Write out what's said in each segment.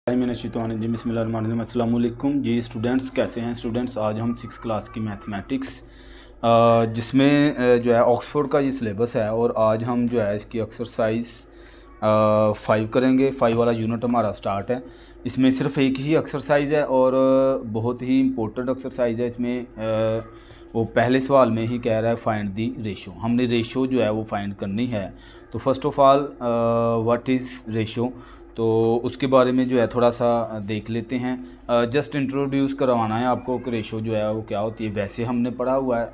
बिस्मिल्लाहिर्रहमानिर्रहीम। जी स्टूडेंट्स, कैसे हैं स्टूडेंट्स। आज हम 6 क्लास की मैथमेटिक्स जिसमें जो है ऑक्सफोर्ड का ये सिलेबस है और आज हम जो है इसकी एक्सरसाइज 5 करेंगे। 5 वाला यूनिट हमारा स्टार्ट है। इसमें सिर्फ एक ही एक्सरसाइज है और बहुत ही इम्पोर्टेंट एक्सरसाइज है। इसमें वो पहले सवाल में ही कह रहा है फाइंड दी रेशो। हमने रेशो जो है वो फाइंड करनी है। तो first of all what is ratio, तो उसके बारे में जो है थोड़ा सा देख लेते हैं। जस्ट इंट्रोड्यूस करवाना है आपको कि रेशो जो है वो क्या होती है। वैसे हमने पढ़ा हुआ है,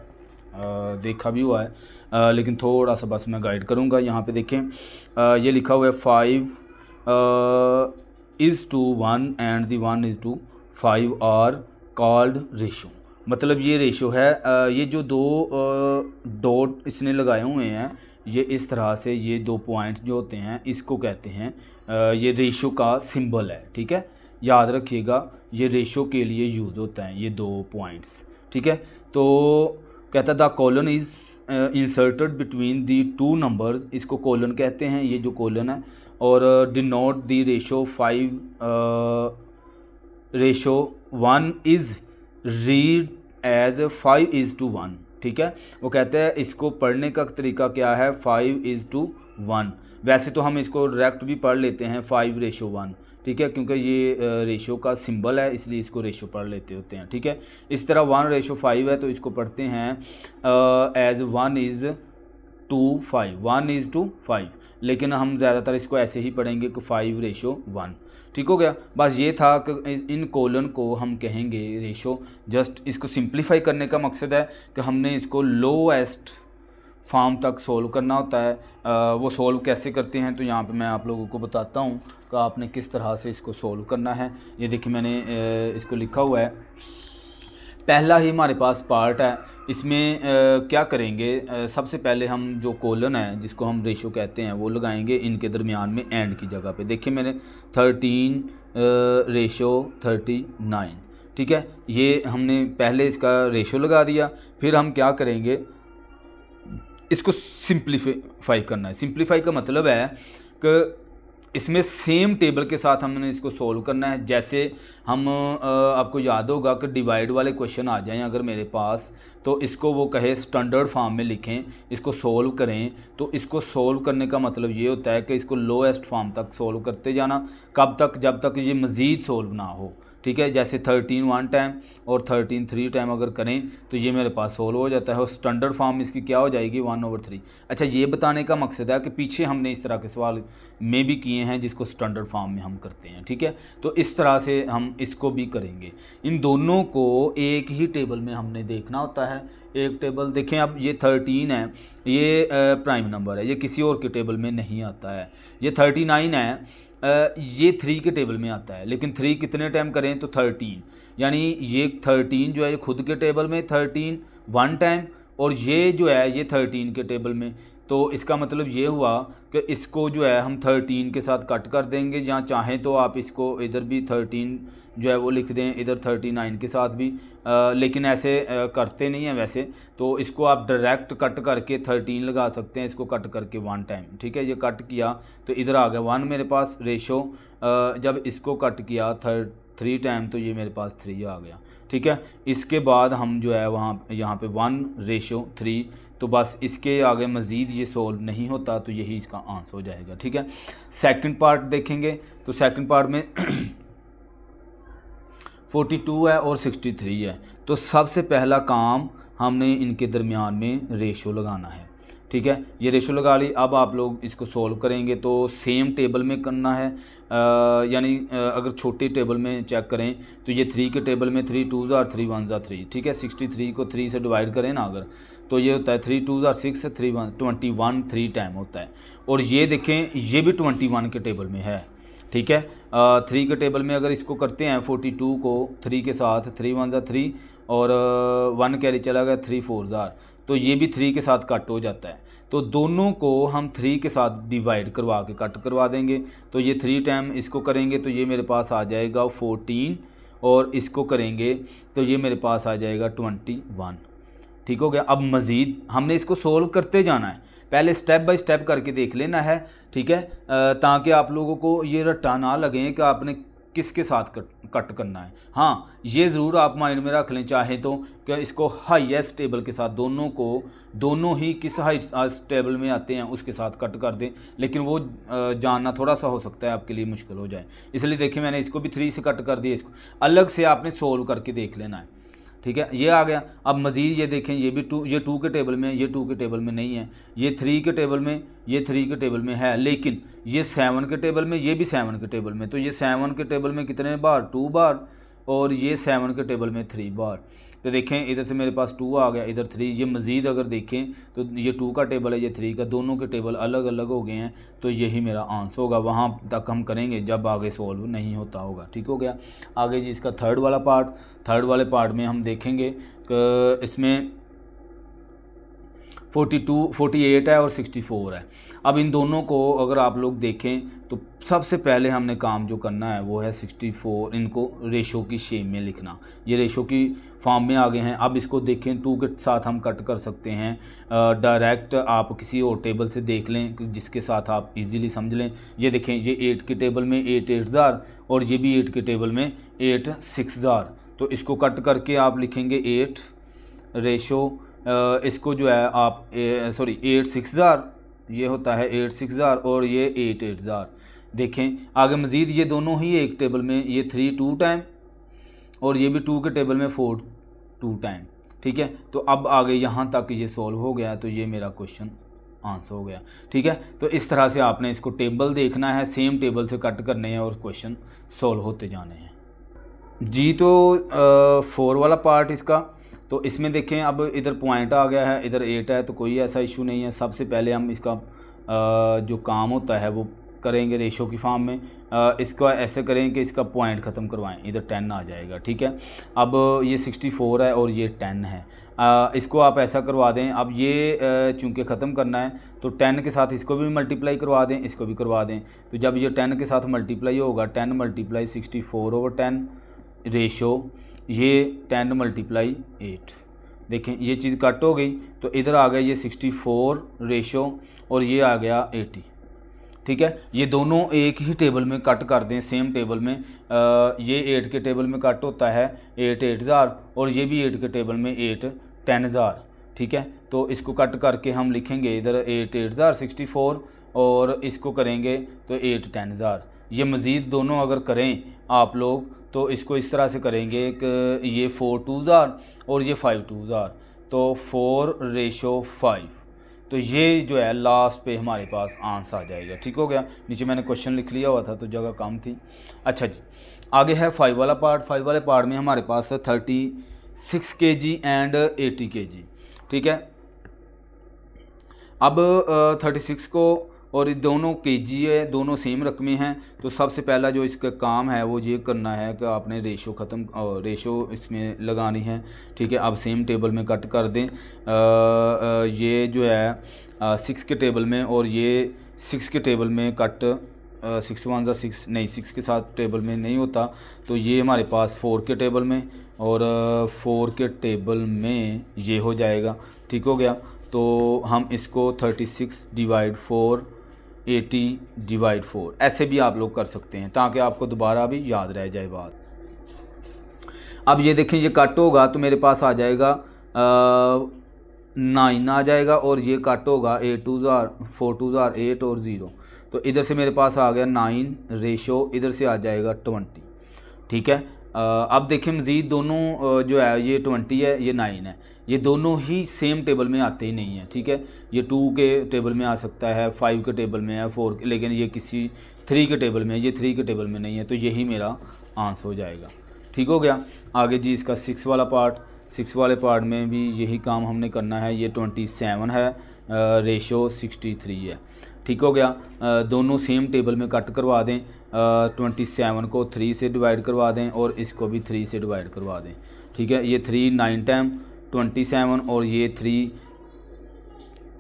देखा भी हुआ है, लेकिन थोड़ा सा बस मैं गाइड करूँगा। यहाँ पे देखें, ये लिखा हुआ है 5 is to 1 and the 1 is to 5 are called ratio. मतलब ये रेशो है। ये जो दो डॉट इसने लगाए हुए हैं, ये इस तरह से ये दो पॉइंट्स जो होते हैं इसको कहते हैं, ये रेशो का सिंबल है। ठीक है, याद रखिएगा, ये रेशो के लिए यूज़ होता है ये दो पॉइंट्स। ठीक है, तो कहता the colon is inserted between the two numbers, इसको कॉलन कहते हैं, ये जो कॉलन है। और denote the ratio 5 ratio 1 is read as 5 is to 1। ठीक है, वो कहते हैं इसको पढ़ने का तरीका क्या है, 5 इज़ टू 1। वैसे तो हम इसको डायरेक्ट भी पढ़ लेते हैं 5 रेशो 1। ठीक है, क्योंकि ये रेशो का सिंबल है इसलिए इसको रेशो पढ़ लेते होते हैं। ठीक है, इस तरह 1 रेशो 5 है तो इसको पढ़ते हैं as 1 is to 5, 1 is to 5, लेकिन हम ज़्यादातर इसको ऐसे ही पढ़ेंगे कि 5 रेशो 1। ठीक हो गया। बस ये था कि इन कोलन को हम कहेंगे रेशो। जस्ट इसको सिंप्लीफाई करने का मकसद है कि हमने इसको लोएस्ट फॉर्म तक सोल्व करना होता है। वो सोल्व कैसे करते हैं तो यहाँ पे मैं आप लोगों को बताता हूँ कि आपने किस तरह से इसको सोल्व करना है। ये देखिए मैंने इसको लिखा हुआ है। पहला ही हमारे पास पार्ट है। इसमें क्या करेंगे, सबसे पहले हम जो कोलन है जिसको हम रेशो कहते हैं वो लगाएंगे इनके दरमियान में एंड की जगह पे। देखिए मैंने 13 रेशो 39। ठीक है, ये हमने पहले इसका रेशो लगा दिया। फिर हम क्या करेंगे, इसको सिंप्लीफाई करना है। सिंप्लीफाई का मतलब है कि इसमें सेम टेबल के साथ हमने इसको सोल्व करना है। जैसे हम आपको याद होगा कि डिवाइड वाले क्वेश्चन आ जाएं अगर मेरे पास, तो इसको वो कहे स्टैंडर्ड फॉर्म में लिखें, इसको सोल्व करें। तो इसको सोल्व करने का मतलब ये होता है कि इसको लोएस्ट फॉर्म तक सोल्व करते जाना। कब तक, जब तक ये मज़ीद सोल्व ना हो। ठीक है, जैसे 13 1 टाइम और 13 3 टाइम अगर करें तो ये मेरे पास सोल्व हो जाता है और स्टैंडर्ड फॉर्म इसकी क्या हो जाएगी, 1/3। अच्छा, ये बताने का मकसद है कि पीछे हमने इस तरह के सवाल में भी किए हैं जिसको स्टैंडर्ड फॉर्म में हम करते हैं। ठीक है, तो इस तरह से हम इसको भी करेंगे। इन दोनों को एक ही टेबल में हमने देखना होता है। एक टेबल देखें, अब ये 13 है, ये प्राइम नंबर है, ये किसी और के टेबल में नहीं आता है। ये 39 है, ये 3 के टेबल में आता है, लेकिन 3 कितने टाइम करें तो 13, यानी ये 13 जो है ये खुद के टेबल में 13 1 टाइम और ये जो है ये 13 के टेबल में। तो इसका मतलब ये हुआ कि इसको जो है हम 13 के साथ कट कर देंगे, या चाहें तो आप इसको इधर भी 13 जो है वो लिख दें, इधर 39 के साथ भी, लेकिन ऐसे करते नहीं हैं वैसे। तो इसको आप डायरेक्ट कट करके 13 लगा सकते हैं, इसको कट करके 1 टाइम। ठीक है, ये कट किया तो इधर आ गया 1 मेरे पास रेशो। जब इसको कट किया 3 टाइम तो ये मेरे पास 3 आ गया। ठीक है, इसके बाद हम जो है वहाँ यहाँ पे 1 रेशो 3, तो बस इसके आगे मज़ीद ये सोल्व नहीं होता, तो यही इसका आंसर हो जाएगा। ठीक है, सेकंड पार्ट देखेंगे तो सेकंड पार्ट में 42 है और 63 है। तो सबसे पहला काम हमने इनके दरमियान में रेशो लगाना है। ठीक है, ये रेशो लगा ली। अब आप लोग इसको सोल्व करेंगे तो सेम टेबल में करना है, यानी अगर छोटे टेबल में चेक करें तो ये 3 के टेबल में 3 2 ज़ार 3 1 ज़ार 3। ठीक है, 63 को 3 से डिवाइड करें ना अगर, तो ये होता है 3 2 ज़ार 6 3 1 21 3 टाइम होता है। और ये देखें, ये भी 21 के टेबल में है। ठीक है, 3 के टेबल में अगर इसको करते हैं 42 को 3 के साथ, 3 1 ज़ार 3 और 1 कैरी चला गया 3 4 ज़ार, तो ये भी 3 के साथ कट हो जाता है। तो दोनों को हम 3 के साथ डिवाइड करवा के कट करवा देंगे। तो ये 3 टाइम इसको करेंगे तो ये मेरे पास आ जाएगा 14, और इसको करेंगे तो ये मेरे पास आ जाएगा 21। ठीक हो गया। अब मज़ीद हमने इसको सोल्व करते जाना है, पहले स्टेप बाय स्टेप करके देख लेना है। ठीक है, ताकि आप लोगों को ये रट्टा ना लगे कि आपने किसके साथ कट करना है। हाँ, ये ज़रूर आप माइंड में रख लें चाहें तो कि इसको हाईएस्ट टेबल के साथ दोनों ही किस हाईएस्ट टेबल में आते हैं उसके साथ कट कर दें, लेकिन वो जानना थोड़ा सा हो सकता है आपके लिए मुश्किल हो जाए। इसलिए देखिए मैंने इसको भी 3 से कट कर दिया, इसको अलग से आपने सोल्व करके देख लेना है। ठीक है, ये आ गया। अब मज़ीद ये देखें, ये भी 2 के टेबल में, ये 2 के टेबल में नहीं है, ये 3 के टेबल में, ये 3 के टेबल में है, लेकिन ये 7 के टेबल में, ये भी 7 के टेबल में। तो ये 7 के टेबल में कितने बार, 2 बार, और ये 7 के टेबल में 3 बार। तो देखें इधर से मेरे पास 2 आ गया, इधर 3। ये मज़ीद अगर देखें तो ये 2 का टेबल है, ये 3 का, दोनों के टेबल अलग अलग हो गए हैं। तो यही मेरा आंसर होगा। वहाँ तक हम करेंगे जब आगे सोल्व नहीं होता होगा। ठीक हो गया। आगे जी इसका थर्ड वाले पार्ट में हम देखेंगे कि इसमें 48 है और 64 है। अब इन दोनों को अगर आप लोग देखें तो सबसे पहले हमने काम जो करना है वो है 64, इनको रेशो की शेप में लिखना। ये रेशो की फॉर्म में आ गए हैं। अब इसको देखें, 2 के साथ हम कट कर सकते हैं डायरेक्ट। आप किसी और टेबल से देख लें जिसके साथ आप इजीली समझ लें। ये देखें, ये 8 के टेबल में 8 8000 और ये भी 8 के टेबल में 8 6000। तो इसको कट करके आप लिखेंगे 8 रेशो इसको जो है आप 8 6000, ये होता है 8 6000 और ये 8 8000। देखें आगे मज़ीद ये दोनों ही एक टेबल में, ये 3 2 टाइम और ये भी 2 के टेबल में 4 2 टाइम। ठीक है, तो अब आगे यहाँ तक ये सॉल्व हो गया, तो ये मेरा क्वेश्चन आंसर हो गया। ठीक है, तो इस तरह से आपने इसको टेबल देखना है, सेम टेबल से कट करने हैं और क्वेश्चन सॉल्व होते जाने हैं जी। तो 4 वाला पार्ट इसका, तो इसमें देखें अब इधर पॉइंट आ गया है, इधर 8 है, तो कोई ऐसा इशू नहीं है। सबसे पहले हम इसका जो काम होता है वो करेंगे रेशो की फॉर्म में। इसका ऐसे करें कि इसका पॉइंट ख़त्म करवाएं, इधर 10 आ जाएगा। ठीक है, अब ये 64 है और ये 10 है, इसको आप ऐसा करवा दें। अब ये चूँकि ख़त्म करना है तो 10 के साथ इसको भी मल्टीप्लाई करवा दें, इसको भी करवा दें। तो जब ये 10 के साथ मल्टीप्लाई होगा, 10 मल्टीप्लाई 64/10 रेशो ये 10 मल्टीप्लाई 8। देखें ये चीज़ कट हो गई, तो इधर आ गया ये 64 रेशो और ये आ गया 80। ठीक है, ये दोनों एक ही टेबल में कट कर दें, सेम टेबल में। ये 8 के टेबल में कट होता है 8 8000 और ये भी 8 के टेबल में 8 10000। ठीक है, तो इसको कट करके हम लिखेंगे इधर 8 8000 64 और इसको करेंगे तो 8 10000। ये मज़ीद दोनों अगर करें आप लोग तो इसको इस तरह से करेंगे कि ये 4 2000 और ये 5 2000, तो 4 रेशो 5। तो ये जो है लास्ट पे हमारे पास आंसर आ जाएगा। ठीक हो गया। नीचे मैंने क्वेश्चन लिख लिया हुआ था तो जगह कम थी। अच्छा जी, आगे है 5 वाला पार्ट। 5 वाले पार्ट में हमारे पास 36 kg एंड 80 kg। ठीक है, अब 36 को और ये दोनों केजी है, दोनों सेम रकमें हैं। तो सबसे पहला जो इसका काम है वो ये करना है कि आपने रेशो इसमें लगानी है। ठीक है, अब सेम टेबल में कट कर दें। ये जो है 6 के टेबल में और ये 6 के टेबल में कट 6 1 6 नहीं, 6 के साथ टेबल में नहीं होता। तो ये हमारे पास 4 के टेबल में और 4 के टेबल में ये हो जाएगा। ठीक हो गया। तो हम इसको 36 / 4 80 / 4 ऐसे भी आप लोग कर सकते हैं ताकि आपको दोबारा भी याद रह जाए बात। अब ये देखें, ये कट होगा तो मेरे पास आ जाएगा 9 आ जाएगा और ये कट होगा 8 2000 4 2000 8 और 0। तो इधर से मेरे पास आ गया 9 रेशो, इधर से आ जाएगा 20। ठीक है, अब देखें मज़ीद दोनों जो है ये 20 है, ये 9 है, ये दोनों ही सेम टेबल में आते ही नहीं हैं। ठीक है, ये 2 के टेबल में आ सकता है, 5 के टेबल में है, 4 के, लेकिन ये किसी 3 के टेबल में है, ये 3 के टेबल में नहीं है। तो यही मेरा आंसर हो जाएगा। ठीक हो गया। आगे जी इसका 6 वाला पार्ट। 6 वाले पार्ट में भी यही काम हमने करना है। ये 27 है, रेशो 63 है। ठीक हो गया। दोनों सेम टेबल में कट करवा दें। 27 को 3 से डिवाइड करवा दें और इसको भी 3 से डिवाइड करवा दें। ठीक है, ये 3 9 टाइम 27 और ये 3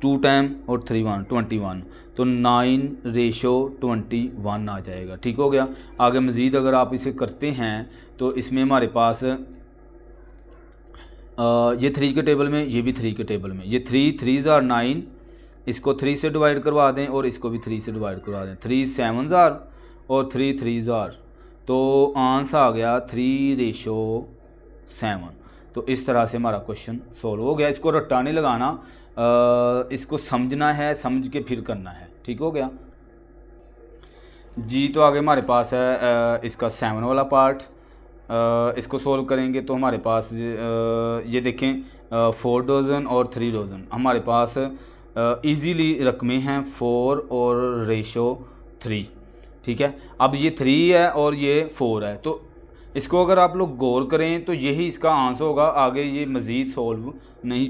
2 टाइम और 3 1 21। तो 9 रेशो 21 आ जाएगा। ठीक हो गया। आगे मज़ीद अगर आप इसे करते हैं तो इसमें हमारे पास ये 3 के टेबल में, ये भी 3 के टेबल में, ये 3 3 are 9, इसको 3 से डिवाइड करवा दें और इसको भी 3 से डिवाइड करवा दें। 3 7 are और 3 3 are, तो आंसर आ गया 3:7। तो इस तरह से हमारा क्वेश्चन सोल्व हो गया। इसको रट्टा नहीं लगाना, इसको समझना है, समझ के फिर करना है। ठीक हो गया जी। तो आगे हमारे पास है इसका 7 वाला पार्ट। इसको सोल्व करेंगे तो हमारे पास ये देखें 4 डजन और 3 डजन हमारे पास इजीली रकमें हैं 4 और रेशो 3। ठीक है, अब ये 3 है और ये 4 है, तो इसको अगर आप लोग गौर करें तो यही इसका आंसर होगा। आगे ये मज़ीद सोल्व नहीं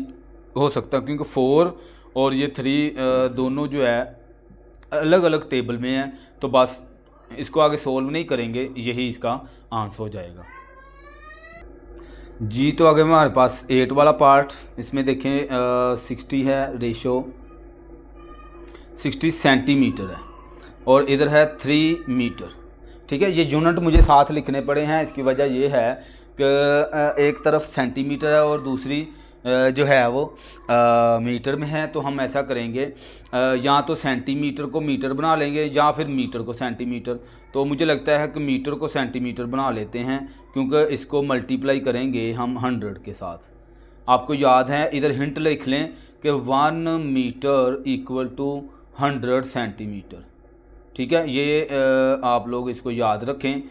हो सकता क्योंकि 4 और ये 3 दोनों जो है अलग अलग टेबल में है, तो बस इसको आगे सोल्व नहीं करेंगे, यही इसका आंसर हो जाएगा जी। तो आगे हमारे पास 8 वाला पार्ट, इसमें देखें 60 है रेशो 60 सेंटीमीटर है और इधर है 3 मीटर। ठीक है, ये यूनिट मुझे साथ लिखने पड़े हैं। इसकी वजह ये है कि एक तरफ सेंटीमीटर है और दूसरी जो है वो मीटर में है। तो हम ऐसा करेंगे, या तो सेंटीमीटर को मीटर बना लेंगे या फिर मीटर को सेंटीमीटर। तो मुझे लगता है कि मीटर को सेंटीमीटर बना लेते हैं क्योंकि इसको मल्टीप्लाई करेंगे हम 100 के साथ। आपको याद है, इधर हिंट लिख लें कि 1 मीटर इक्वल टू 100 सेंटीमीटर। ठीक है, ये आप लोग इसको याद रखें।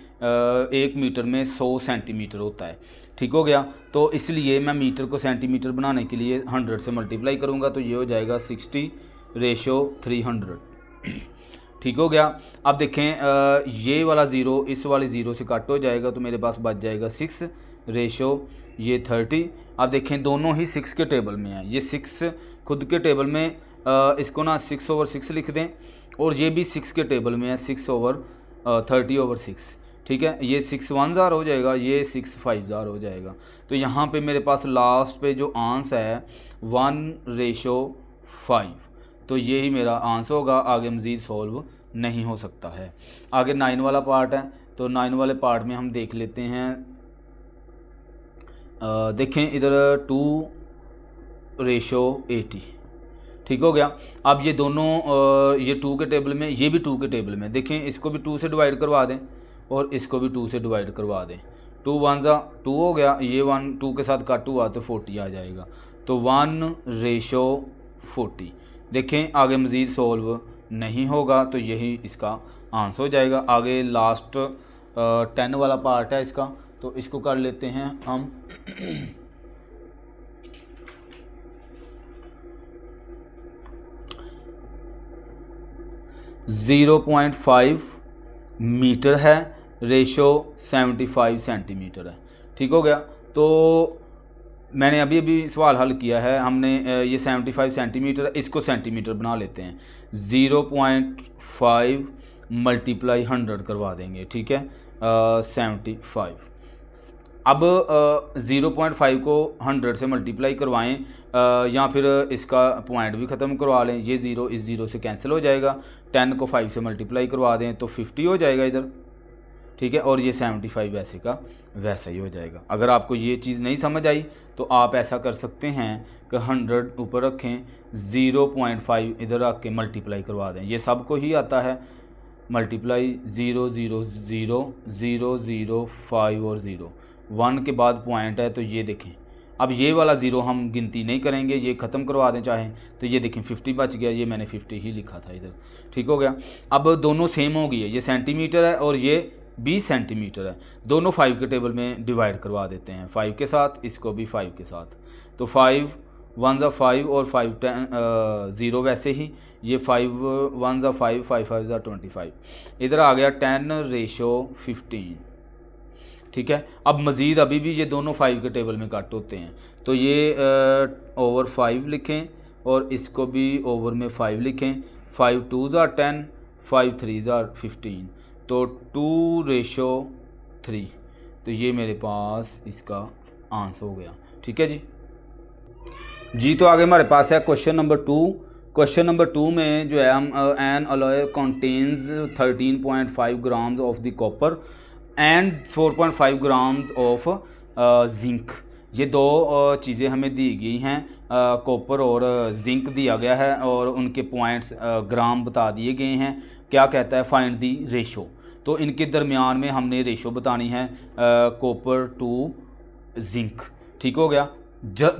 1 मीटर में 100 सेंटीमीटर होता है। ठीक हो गया, तो इसलिए मैं मीटर को सेंटीमीटर बनाने के लिए 100 से मल्टीप्लाई करूँगा, तो ये हो जाएगा 60:300। ठीक हो गया। अब देखें ये वाला ज़ीरो इस वाले ज़ीरो से कट हो जाएगा, तो मेरे पास बच जाएगा 6:30। अब देखें दोनों ही 6 के टेबल में है। ये 6 खुद के टेबल में, इसको ना 6/6 लिख दें, और ये भी 6 के टेबल में है 6/30/6। ठीक है, ये 6 1 ज़ार हो जाएगा, ये 6 5 ज़ार हो जाएगा। तो यहाँ पे मेरे पास लास्ट पे जो आंसर है 1:5, तो ये ही मेरा आंसर होगा। आगे मज़ीद सॉल्व नहीं हो सकता है। आगे 9 वाला पार्ट है, तो 9 वाले पार्ट में हम देख लेते हैं। देखें इधर 2:80। ठीक हो गया। अब ये दोनों ये 2 के टेबल में, ये भी 2 के टेबल में। देखें इसको भी 2 से डिवाइड करवा दें और इसको भी 2 से डिवाइड करवा दें। 2 1 ज़ा 2 हो गया, ये 1 2 के साथ कट हुआ तो 40 आ जाएगा। तो 1:40। देखें आगे मज़ीद सोल्व नहीं होगा, तो यही इसका आंसर हो जाएगा। आगे लास्ट 10 वाला पार्ट है इसका, तो इसको कर लेते हैं हम। 0.5 मीटर है, रेशो 75 सेंटीमीटर है। ठीक हो गया। तो मैंने अभी सवाल हल किया है। हमने ये 75 सेंटीमीटर, इसको सेंटीमीटर बना लेते हैं। 0.5 मल्टीप्लाई 100 करवा देंगे। ठीक है, 75। अब 0.5 को 100 से मल्टीप्लाई करवाएं, या फिर इसका पॉइंट भी ख़त्म करवा लें। ये 0 इस 0 से कैंसिल हो जाएगा। 10 को 5 से मल्टीप्लाई करवा दें तो 50 हो जाएगा इधर। ठीक है, और ये 75 वैसे का वैसा ही हो जाएगा। अगर आपको ये चीज़ नहीं समझ आई तो आप ऐसा कर सकते हैं कि 100 ऊपर रखें, 0.5 इधर रख के मल्टीप्लाई करवा दें। ये सबको ही आता है मल्टीप्लाई। 0 0 0 0 0 5 और 0 1 के बाद पॉइंट है, तो ये देखें। अब ये वाला 0 हम गिनती नहीं करेंगे, ये ख़त्म करवा दें चाहें तो। ये देखें 50 बच गया, ये मैंने 50 ही लिखा था इधर। ठीक हो गया। अब दोनों सेम हो गई है, ये सेंटीमीटर है और ये 20 सेंटीमीटर है। दोनों 5 के टेबल में डिवाइड करवा देते हैं, 5 के साथ, इसको भी 5 के साथ। तो 5 1 ज़ा 5 और 5 10 0 वैसे ही। ये 5 1 ज़ा 5 5 5 ज़ा 25। इधर आ गया 10:15। ठीक है, अब मज़ीद अभी भी ये दोनों 5 के टेबल में कट होते हैं, तो ये ओवर 5 लिखें और इसको भी ओवर में 5 लिखें। 5 2 ज़ा 10, 5 3 ज़ा 15, तो 2:3। तो ये मेरे पास इसका आंसर हो गया। ठीक है जी। तो आगे हमारे पास है क्वेश्चन नंबर 2। क्वेश्चन नंबर 2 में जो है हम N alloy contains 13.5 grams of the copper and 4.5 grams of zinc. ये दो चीज़ें हमें दी गई हैं, कॉपर और जिंक दिया गया है और उनके पॉइंट्स ग्राम बता दिए गए हैं। क्या कहता है, फाइंड दी रेशो। तो इनके दरमियान में हमने रेशो बतानी है कॉपर टू जिंक। ठीक हो गया,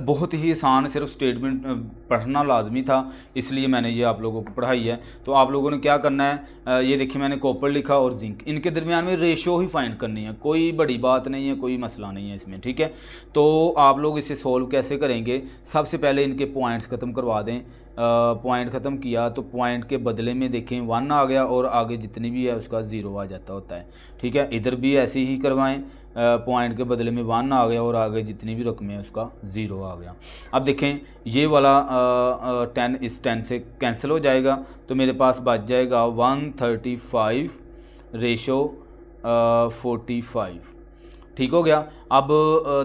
बहुत ही आसान, सिर्फ स्टेटमेंट पढ़ना लाजमी था, इसलिए मैंने ये आप लोगों को पढ़ाई है। तो आप लोगों ने क्या करना है, ये देखिए मैंने कॉपर लिखा और जिंक, इनके दरमियान में रेशो ही फाइंड करनी है, कोई बड़ी बात नहीं है, कोई मसला नहीं है इसमें। ठीक है, तो आप लोग इसे सॉल्व कैसे करेंगे, सबसे पहले इनके पॉइंट्स ख़त्म करवा दें। पॉइंट ख़त्म किया तो पॉइंट के बदले में देखें 1 आ गया और आगे जितनी भी है उसका 0 आ जाता होता है। ठीक है, इधर भी ऐसे ही करवाएं, पॉइंट के बदले में 1 आ गया और आगे जितनी भी रकम है उसका 0 आ गया। अब देखें ये वाला 10 इस 10 से कैंसिल हो जाएगा, तो मेरे पास बच जाएगा 135 रेशो 45। ठीक हो गया। अब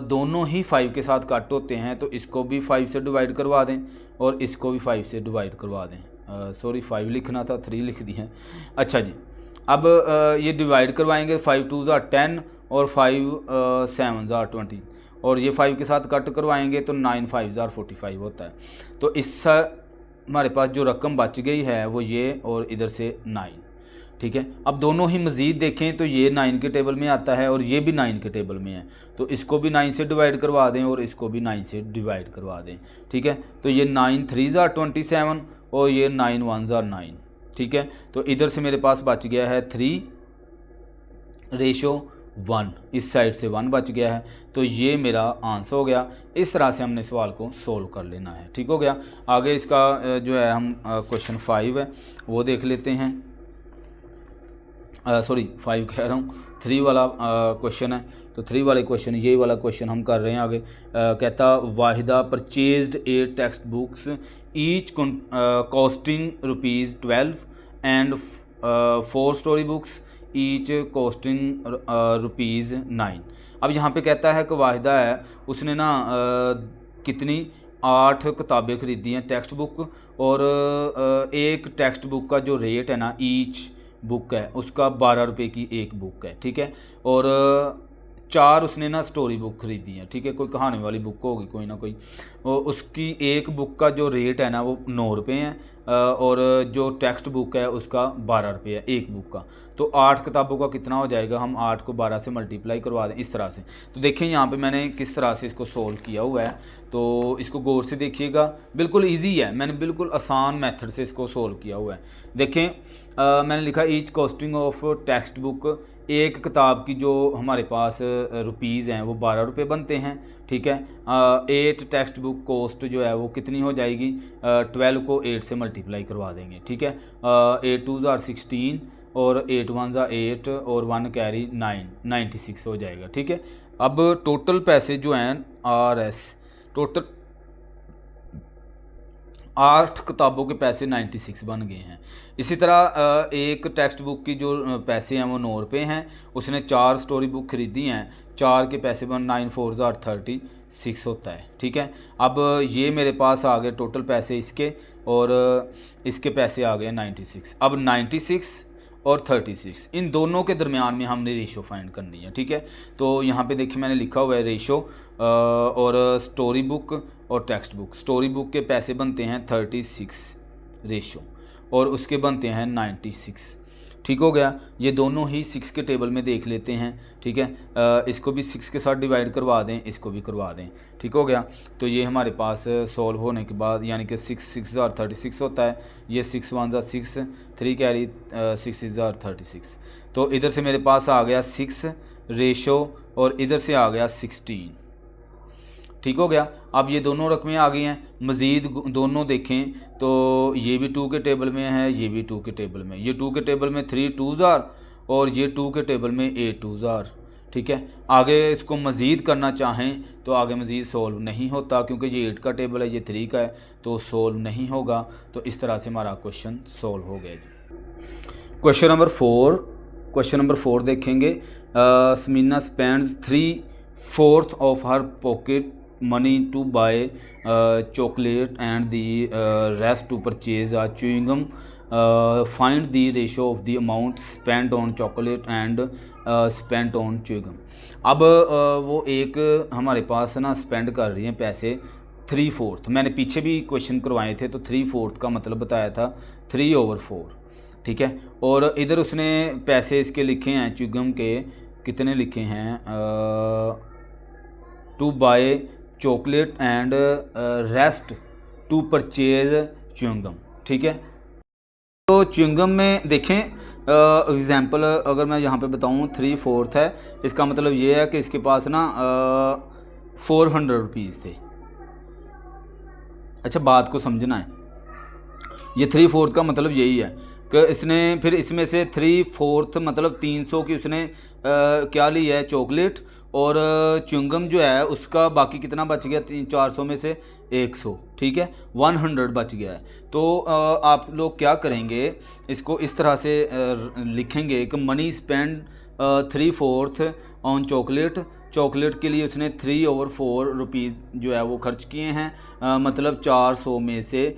दोनों ही 5 के साथ कट होते हैं, तो इसको भी 5 से डिवाइड करवा दें और इसको भी 5 से डिवाइड करवा दें। सॉरी 5 लिखना था, 3 लिख दिए हैं। अच्छा जी, अब ये डिवाइड करवाएंगे, 5 2 10 और 5 7 20, और ये 5 के साथ कट करवाएंगे तो 9 5 45 होता है। तो इससे हमारे पास जो रकम बच गई है वो ये और इधर से 9। ठीक है, अब दोनों ही मज़ीद देखें तो ये 9 के टेबल में आता है और ये भी 9 के टेबल में है, तो इसको भी 9 से डिवाइड करवा दें और इसको भी 9 से डिवाइड करवा दें। ठीक है, तो ये 9 3 27 और ये 9 1 9। ठीक है, तो इधर से मेरे पास बच गया है 3 रेशो 1, इस साइड से 1 बच गया है, तो ये मेरा आंसर हो गया। इस तरह से हमने सवाल को सोल्व कर लेना है। ठीक हो गया। आगे इसका जो है हम क्वेश्चन 5 है वो देख लेते हैं। सॉरी 5 कह रहा हूँ, 3 वाला क्वेश्चन है। तो 3 वाले क्वेश्चन, ये वाला क्वेश्चन हम कर रहे हैं आगे। कहता Waheeda purchased 8 text books each costing ₹12 and 4 story books each costing ₹9। अब यहाँ पे कहता है कि वाहिदा है उसने ना कितनी 8 किताबें ख़रीदी हैं टेक्स्ट बुक, और एक टेक्स्ट बुक का जो रेट है ना ईच बुक है उसका 12 रुपये की एक बुक है। ठीक है, और 4 उसने ना स्टोरी बुक ख़रीदी है। ठीक है, कोई कहानी वाली बुक होगी कोई ना कोई, और उसकी एक बुक का जो रेट है ना वो 9 रुपये है, और जो टेक्स्ट बुक है उसका 12 रुपये है एक बुक का। तो 8 किताबों का कितना हो जाएगा, हम 8 को 12 से मल्टीप्लाई करवा दें इस तरह से। तो देखें यहाँ पे मैंने किस तरह से इसको सोल्व किया हुआ है, तो इसको गौर से देखिएगा, बिल्कुल इजी है, मैंने बिल्कुल आसान मेथड से इसको सोल्व किया हुआ है। देखें मैंने लिखा each costing of text book, एक किताब की जो हमारे पास रुपीज़ हैं वो 12 रुपये बनते हैं। ठीक है, 8 टेक्स्ट बुक कॉस्ट जो है वो कितनी हो जाएगी, 12 को 8 से मल्टीप्लाई करवा देंगे। ठीक है, 8 2 16 और 8 1 8 और 1 कैरी 9, 96 हो जाएगा। ठीक है, अब टोटल पैसे जो हैं RS, टोटल 8 किताबों के पैसे 96 बन गए हैं। इसी तरह एक टेक्स्ट बुक की जो पैसे हैं वो 9 रुपये हैं, उसने 4 स्टोरी बुक ख़रीदी हैं, 4 के पैसे बन 9 4 36 होता है। ठीक है, अब ये मेरे पास आ गए टोटल पैसे इसके, और इसके पैसे आ गए 96। अब 96 और 36 इन दोनों के दरमियान में हमने रेशो फाइंड करनी है। ठीक है, तो यहाँ पे देखिए मैंने लिखा हुआ है रेशो, और स्टोरी बुक और टेक्स्ट बुक। स्टोरी बुक के पैसे बनते हैं 36 रेशो, और उसके बनते हैं 96। ठीक हो गया, ये दोनों ही 6 के टेबल में देख लेते हैं। ठीक है, इसको भी 6 के साथ डिवाइड करवा दें, इसको भी करवा दें। ठीक हो गया, तो ये हमारे पास सॉल्व होने के बाद यानी कि 6 6 36 होता है, ये 6 1 6 3 कैरी 6 36। तो इधर से मेरे पास आ गया 6 रेशो और इधर से आ गया 16। ठीक हो गया, अब ये दोनों रकमें आ गई हैं। मज़ीद दोनों देखें तो ये भी 2 के टेबल में है, ये भी 2 के टेबल में, ये 2 के टेबल में 3 2s और ये 2 के टेबल में 8 2s। ठीक है, आगे इसको मज़ीद करना चाहें तो आगे मज़ीद सोल्व नहीं होता, क्योंकि ये 8 का टेबल है, ये 3 का है, तो सोल्व नहीं होगा। तो इस तरह से हमारा क्वेश्चन सोल्व हो गया जी। क्वेश्चन नंबर 4 देखेंगे। Samina spends 3/4 of her pocket money to buy chocolate and the rest to purchase a chewing gum. Find the ratio of the amount spent on chocolate and spent on chewing gum. अब वो एक हमारे पास ना spend कर रही हैं पैसे 3/4। मैंने पीछे भी क्वेश्चन करवाए थे, तो 3/4 का मतलब बताया था 3/4। ठीक है। और इधर उसने पैसे इसके लिखे हैं च्युइंगम के, कितने लिखे हैं, to buy chocolate and rest to purchase chewing gum, ठीक है। तो च्युइंगम में देखें एग्जांपल अगर मैं यहाँ पे बताऊँ 3/4 है, इसका मतलब ये है कि इसके पास ना 400 रुपीज़ थे। अच्छा बात को समझना है, ये 3/4 का मतलब यही है कि इसने फिर इसमें से 3/4 मतलब 300 की उसने क्या ली है चॉकलेट, और च्युइंगम जो है उसका बाकी कितना बच गया, 400 में से 100, ठीक है, 100 बच गया है। तो आप लोग क्या करेंगे, इसको इस तरह से लिखेंगे कि मनी स्पेंड 3/4 ऑन चॉकलेट के लिए उसने 3/4 रुपीज़ जो है वो खर्च किए हैं, मतलब 400 में से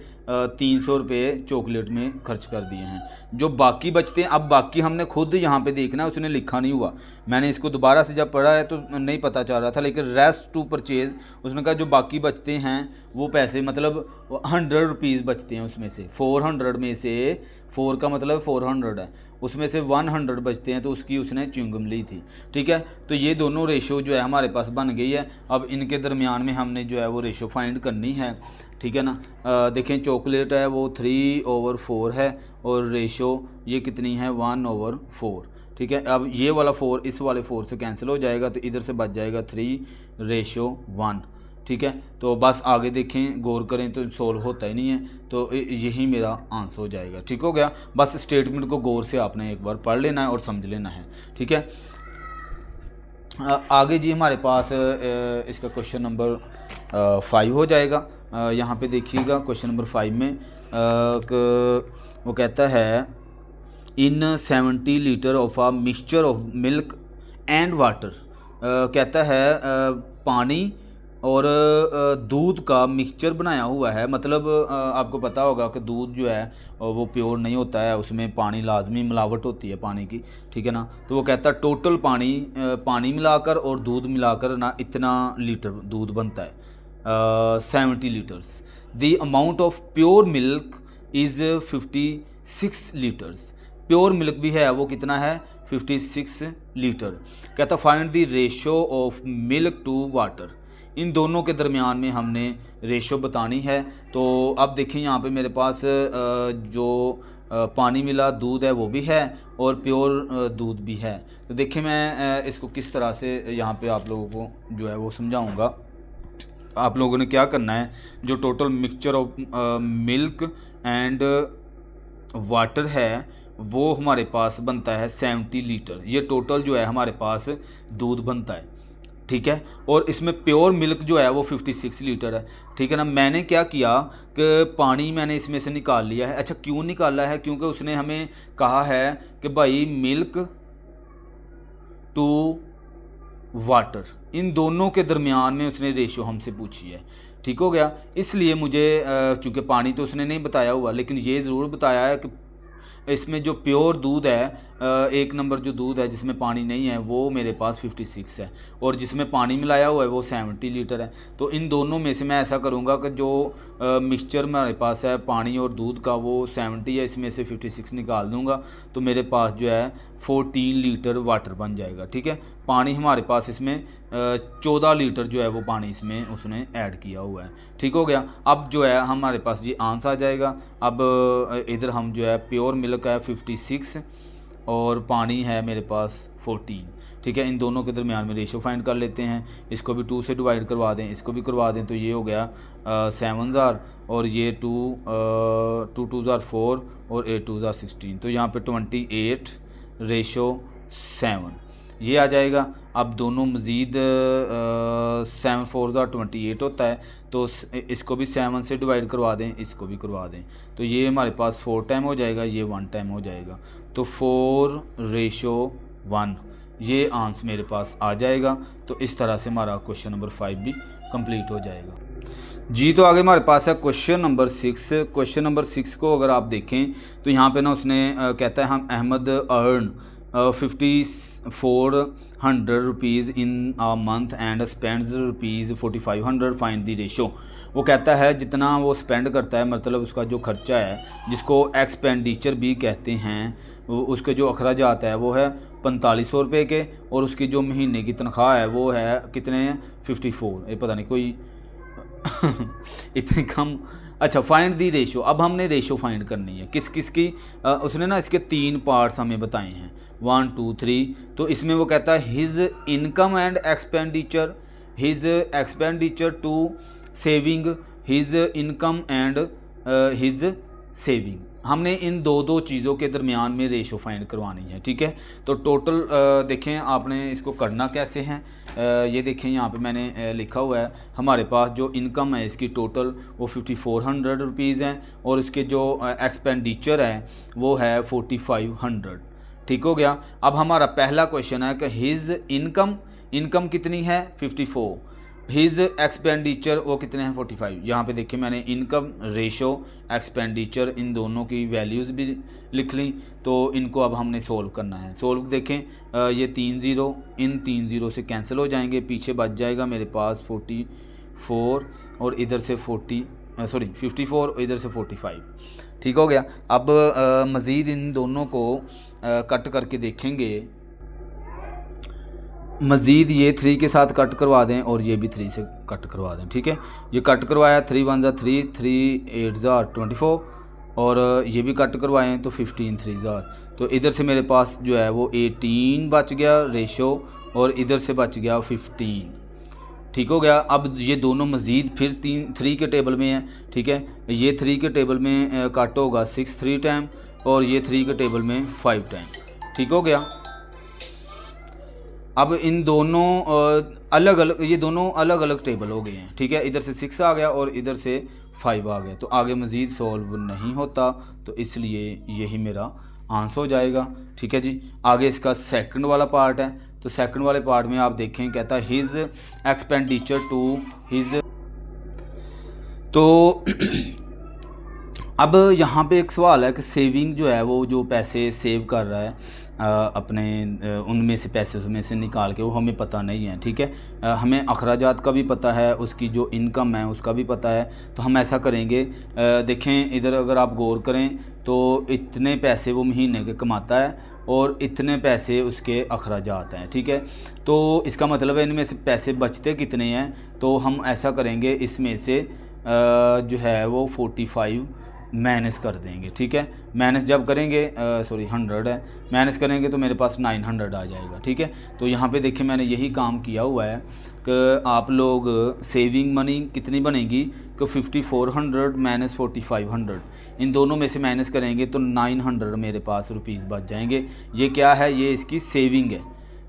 300 रुपये चॉकलेट में खर्च कर दिए हैं। जो बाकी बचते हैं, अब बाकी हमने खुद यहाँ पे देखना है, उसने लिखा नहीं हुआ, मैंने इसको दोबारा से जब पढ़ा है तो नहीं पता चल रहा था, लेकिन रेस्ट टू परचेज उसने कहा जो बाकी बचते हैं वो पैसे मतलब 100 रुपीज़ बचते हैं, उसमें से 400 में से 4 का मतलब 400 है, उसमें से 100 बचते हैं, तो उसकी उसने च्युइंगम ली थी, ठीक है। तो ये दोनों रेशो जो है हमारे पास बन गई है। अब इनके दरमियान में हमने जो है वो रेशो फाइंड करनी है, ठीक है ना। देखें चॉकलेट है वो 3/4 है, और रेशो ये कितनी है 1/4, ठीक है। अब ये वाला 4 इस वाले 4 से कैंसिल हो जाएगा, तो इधर से बच जाएगा 3/1, ठीक है। तो बस आगे देखें, गौर करें तो सोल्व होता ही नहीं है, तो यही मेरा आंसर हो जाएगा, ठीक हो गया। बस स्टेटमेंट को गौर से आपने एक बार पढ़ लेना है और समझ लेना है, ठीक है। आगे जी हमारे पास इसका क्वेश्चन नंबर 5 हो जाएगा। यहाँ पे देखिएगा क्वेश्चन नंबर 5 में वो कहता है इन 70 litre of a mixture of milk and water, कहता है पानी और दूध का मिक्सचर बनाया हुआ है, मतलब आपको पता होगा कि दूध जो है वो प्योर नहीं होता है, उसमें पानी लाजमी मिलावट होती है पानी की, ठीक है ना। तो वो कहता है टोटल पानी मिलाकर और दूध मिलाकर ना इतना लीटर दूध बनता है, 70 litres. The amount of pure milk is 56 litres, pure milk भी है वो कितना है 56 लीटर। कहता find the ratio of milk to water, इन दोनों के दरमियान में हमने रेशो बतानी है। तो अब देखें यहाँ पे मेरे पास जो पानी मिला दूध है वो भी है और प्योर दूध भी है। तो देखिए मैं इसको किस तरह से यहाँ पे आप लोगों को जो है वो समझाऊँगा। आप लोगों ने क्या करना है, जो total mixture of milk and water है वो हमारे पास बनता है 70 लीटर, ये टोटल जो है हमारे पास दूध बनता है, ठीक है। और इसमें प्योर मिल्क जो है वो 56 लीटर है, ठीक है ना। मैंने क्या किया कि पानी मैंने इसमें से निकाल लिया है। अच्छा क्यों निकाला है, क्योंकि उसने हमें कहा है कि भाई मिल्क टू वाटर, इन दोनों के दरमियान में उसने रेशो हमसे पूछी है, ठीक हो गया। इसलिए मुझे चूँकि पानी तो उसने नहीं बताया हुआ, लेकिन ये ज़रूर बताया है कि इसमें जो प्योर दूध है, एक नंबर जो दूध है जिसमें पानी नहीं है वो मेरे पास 56 है, और जिसमें पानी मिलाया हुआ है वो 70 लीटर है। तो इन दोनों में से मैं ऐसा करूँगा कि जो मिक्सचर मेरे पास है पानी और दूध का वो 70 है, इसमें से 56 निकाल दूँगा, तो मेरे पास जो है 14 लीटर वाटर बन जाएगा, ठीक है। पानी हमारे पास इसमें 14 लीटर जो है वो पानी इसमें उसने ऐड किया हुआ है, ठीक हो गया। अब जो है हमारे पास ये आंसर आ जाएगा। अब इधर हम जो है प्योर मिल्क है 56 और पानी है मेरे पास 14, ठीक है। इन दोनों के दरमियान में रेशो फाइंड कर लेते हैं। इसको भी 2 से डिवाइड करवा दें, इसको भी करवा दें, तो ये हो गया 7,000 और ये 2 2 4 और 8 2 16, तो यहाँ पे 28:7 ये आ जाएगा। अब दोनों मज़ीद 7 4 28 होता है, तो इसको भी 7 से डिवाइड करवा दें, इसको भी करवा दें, तो ये हमारे पास 4 टाइम हो जाएगा, ये 1 टाइम हो जाएगा, तो 4:1 ये आंसर मेरे पास आ जाएगा। तो इस तरह से हमारा क्वेश्चन नंबर 5 भी कंप्लीट हो जाएगा जी। तो आगे हमारे पास है क्वेश्चन नंबर 6। क्वेश्चन नंबर 6 को अगर आप देखें तो यहाँ पे ना उसने कहता है हम Ahmed earn ₹5400 in a month and spends ₹4500, find the ratio। वो कहता है जितना वो स्पेंड करता है, मतलब उसका जो खर्चा है, जिसको एक्सपेंडिचर भी कहते हैं, उसके जो अखराजात है वो है 4500 रुपये के, और उसकी जो महीने की तनख्वाह है वो है कितने हैं 54। ये पता नहीं कोई इतनी कम। अच्छा, फाइंड दी रेशो। अब हमने रेशो फाइंड करनी है किस किस की। उसने ना इसके 3 पार्ट्स हमें बताए हैं, 1 2 3। तो इसमें वो कहता है his income and expenditure, his expenditure to saving, his income and his saving. हमने इन दो चीज़ों के दरमियान में रेशो फाइंड करवानी है, ठीक है। तो टोटल देखें आपने इसको करना कैसे है। ये देखें यहाँ पे मैंने लिखा हुआ है, हमारे पास जो इनकम है इसकी टोटल वो 5400 रुपीज़ हैं, और इसके जो एक्सपेंडिचर है वो है 4500। ठीक हो गया। अब हमारा पहला क्वेश्चन है कि हिज इनकम कितनी है 54, हिज एक्सपेंडिचर वो कितने हैं 45। यहाँ पे देखिए मैंने इनकम, रेशो, एक्सपेंडिचर इन दोनों की वैल्यूज़ भी लिख ली। तो इनको अब हमने सोल्व करना है। सोल्व देखें, ये 3 ज़ीरो इन 3 ज़ीरो से कैंसिल हो जाएंगे, पीछे बच जाएगा मेरे पास 44 और इधर से 54 और इधर से 45। ठीक हो गया। अब मज़ीद इन दोनों को कट करके देखेंगे। मज़ीद ये 3 के साथ कट करवा दें और ये भी 3 से कट करवा दें, ठीक है। ये कट करवाया, 3 1 ज़ा 3, 3 8 ज़ा 24, और ये भी कट करवाएं तो 15 3 ज़ा। तो इधर से मेरे पास जो है वो 18 बच गया रेशो, और इधर से बच गया 15। ठीक हो गया। अब ये दोनों मज़ीद फिर 3 के टेबल में है, ठीक है। ये 3 के टेबल में कट होगा 6 3 टाइम, और ये 3 के टेबल में 5 टाइम। ठीक हो गया। अब इन दोनों अलग अलग, ये दोनों अलग अलग टेबल हो गए हैं, ठीक है। इधर से 6 आ गया और इधर से 5 आ गया, तो आगे मज़ीद सॉल्व नहीं होता, तो इसलिए यही मेरा आंसर हो जाएगा, ठीक है जी। आगे इसका सेकंड वाला पार्ट है। तो सेकंड वाले पार्ट में आप देखें, कहता है हिज एक्सपेंडिचर टू हिज। तो अब यहाँ पे एक सवाल है कि सेविंग जो है, वो जो पैसे सेव कर रहा है अपने उनमें से, पैसे उसमें से निकाल के, वो हमें पता नहीं है, ठीक है। हमें अखराजात का भी पता है, उसकी जो इनकम है उसका भी पता है। तो हम ऐसा करेंगे, देखें इधर अगर आप गौर करें तो इतने पैसे वो महीने के कमाता है और इतने पैसे उसके अखराजात हैं, ठीक है। तो इसका मतलब है इनमें से पैसे बचते कितने हैं। तो हम ऐसा करेंगे, इसमें से जो है वो 45 माइनस कर देंगे, ठीक है। माइनस जब करेंगे 100 है, माइनस करेंगे तो मेरे पास 900 आ जाएगा, ठीक है। तो यहाँ पे देखिए मैंने यही काम किया हुआ है कि आप लोग सेविंग मनी कितनी बनेगी कि 5400 माइनस 4500, इन दोनों में से माइनस करेंगे तो 900 मेरे पास रुपीज़ बच जाएंगे। ये क्या है, ये इसकी सेविंग है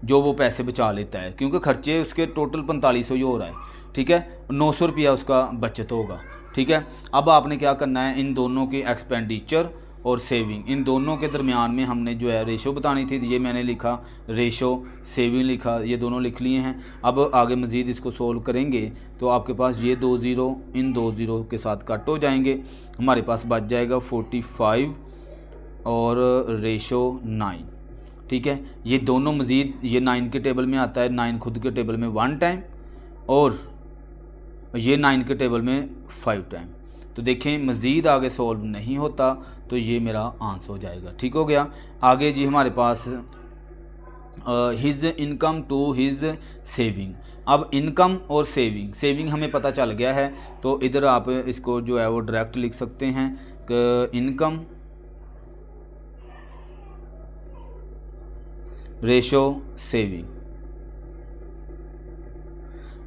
जो वो पैसे बचा लेता है, क्योंकि खर्चे उसके टोटल 4500 ही हो रहा है, ठीक है। 900 रुपया उसका बचत होगा, ठीक है। अब आपने क्या करना है, इन दोनों की एक्सपेंडिचर और सेविंग, इन दोनों के दरमियान में हमने जो है रेशो बतानी थी। ये मैंने लिखा, रेशो सेविंग लिखा, ये दोनों लिख लिए हैं। अब आगे मज़ीद इसको सोल्व करेंगे तो आपके पास ये 2 ज़ीरो इन 2 ज़ीरो के साथ कट हो जाएंगे, हमारे पास बच जाएगा 45 और रेशो 9, ठीक है। ये दोनों मज़ीद, ये 9 के टेबल में आता है, 9 खुद के टेबल में 1 टाइम, और ये 9 के टेबल में 5 टाइम। तो देखें मज़ीद आगे सॉल्व नहीं होता, तो ये मेरा आंसर हो जाएगा, ठीक हो गया। आगे जी हमारे पास his income to his saving. अब इनकम और सेविंग हमें पता चल गया है, तो इधर आप इसको जो है वो डायरेक्ट लिख सकते हैं कि इनकम रेशो सेविंग।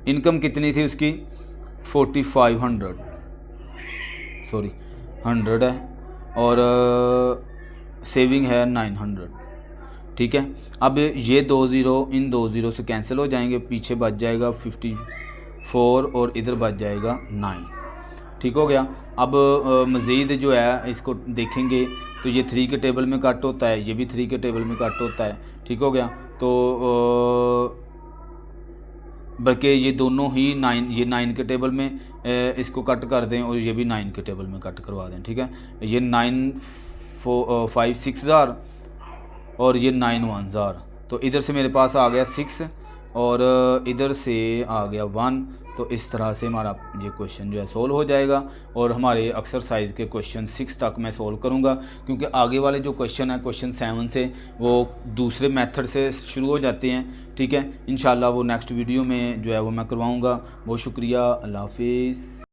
इनकम कितनी थी उसकी 4500, सॉरी 100 है, और सेविंग है 900, ठीक है। अब ये 2 ज़ीरो इन 2 ज़ीरो से कैंसिल हो जाएंगे, पीछे बच जाएगा 54 और इधर बच जाएगा 9, ठीक हो गया। अब मज़ीद जो है इसको देखेंगे तो ये 3 के टेबल में कट होता है, ये भी 3 के टेबल में कट होता है, ठीक हो गया। तो बल्कि ये दोनों ही 9, ये 9 के टेबल में इसको कट कर दें और ये भी 9 के टेबल में कट करवा दें, ठीक है। ये 9 5 6 ज़ार और ये 9 1 आर, तो इधर से मेरे पास आ गया 6 और इधर से आ गया 1। तो इस तरह से हमारा ये क्वेश्चन जो है सोल्व हो जाएगा। और हमारे एक्सरसाइज के क्वेश्चन 6 तक मैं सोल्व करूँगा, क्योंकि आगे वाले जो क्वेश्चन है क्वेश्चन 7 से वो दूसरे मेथड से शुरू हो जाते हैं। ठीक है, इंशाल्लाह वो नेक्स्ट वीडियो में जो है वो मैं करवाऊँगा। बहुत शुक्रिया, अल्लाह हाफिज़।